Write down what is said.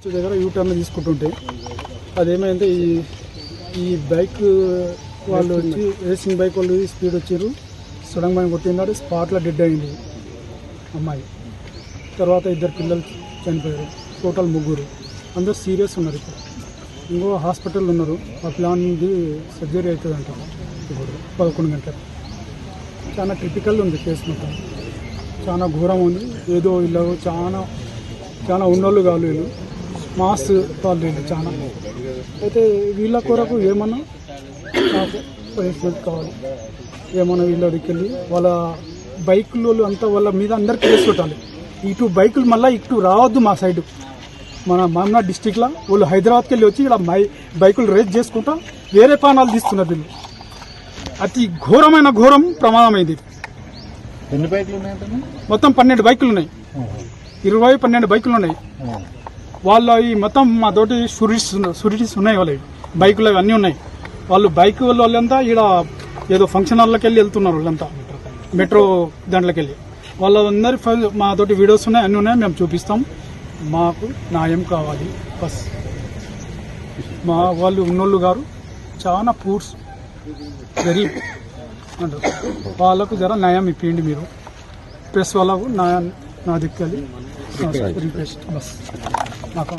దగ్గర యూటర్న్ తీసుకుంటుంటే అదేమైంది, ఈ బైక్ వాళ్ళు వచ్చి రేసింగ్ బైక్ వాళ్ళు స్పీడ్ వచ్చారు, సడన్ గా కొట్టినాడు, స్పాట్లో డెడ్ అయింది అమ్మాయి. తర్వాత 2 పిల్లలు చనిపోయారు, టోటల్ 3. అందరూ సీరియస్ ఉన్నారు. ఇప్పుడు ఇంకో హాస్పిటల్ ఉన్నారు. ఆ ప్లాన్ నుండి సర్జరీ అవుతుంది అంటారు ఇప్పుడు 11 గంటలకు. చాలా క్రిటికల్ ఉంది కేసు, మొత్తం చాలా ఘోరం ఉంది. ఏదో వీళ్ళు చాలా ఉన్నోళ్ళు కాదు, వీళ్ళు మాస్ వాళ్ళు వీళ్ళు చాలా. అయితే వీళ్ళ కొరకు ఏమన్నా నాకు పనిష్మెంట్ కావాలి, ఏమన్నా వీళ్ళ దగ్గరికి వెళ్ళి వాళ్ళ బైకులు అంతా వాళ్ళ మీద అందరికి కేసు పెట్టాలి. ఇటు బైకులు మళ్ళీ ఇటు రావద్దు మా సైడ్. మన మామనాడ్ డిస్టిక్లో వాళ్ళు హైదరాబాద్కి వెళ్ళి వచ్చి ఇక్కడ బైకులు రేస్ చేసుకుంటా వేరే ప్రాణాలు తీస్తున్నారు వీళ్ళు. అతి ఘోరమైన ప్రమాదమైంది. ఎన్ని బైకులు ఉన్నాయి? మొత్తం 12 బైకులు ఉన్నాయి. 12 బైకులు ఉన్నాయి. వాళ్ళ ఈ మొత్తం మా తోటి షూరిటీస్ ఉన్నాయి. వాళ్ళవి బైకులు అన్నీ ఉన్నాయి. వాళ్ళు బైక్ వాళ్ళంతా ఇక్కడ ఏదో ఫంక్షన్ హాల్లోకి వెళ్ళి వెళ్తున్నారు. వాళ్ళంతా మెట్రో దాంట్లోకి వెళ్ళి వాళ్ళందరి మా తోటి వీడియోస్ ఉన్నాయి, అన్నీ ఉన్నాయి, మేము చూపిస్తాం. మాకు న్యాయం కావాలి బస్. మా వాళ్ళు ఉన్నోళ్ళు గారు చాలా పూర్స్ గరీబ్ అంటారు, వాళ్ళకు జర న్యాయం ఇప్పిండి మీరు. ప్రెస్ వాళ్ళకు నా దిక్కు రిక్వెస్ట్ బస్.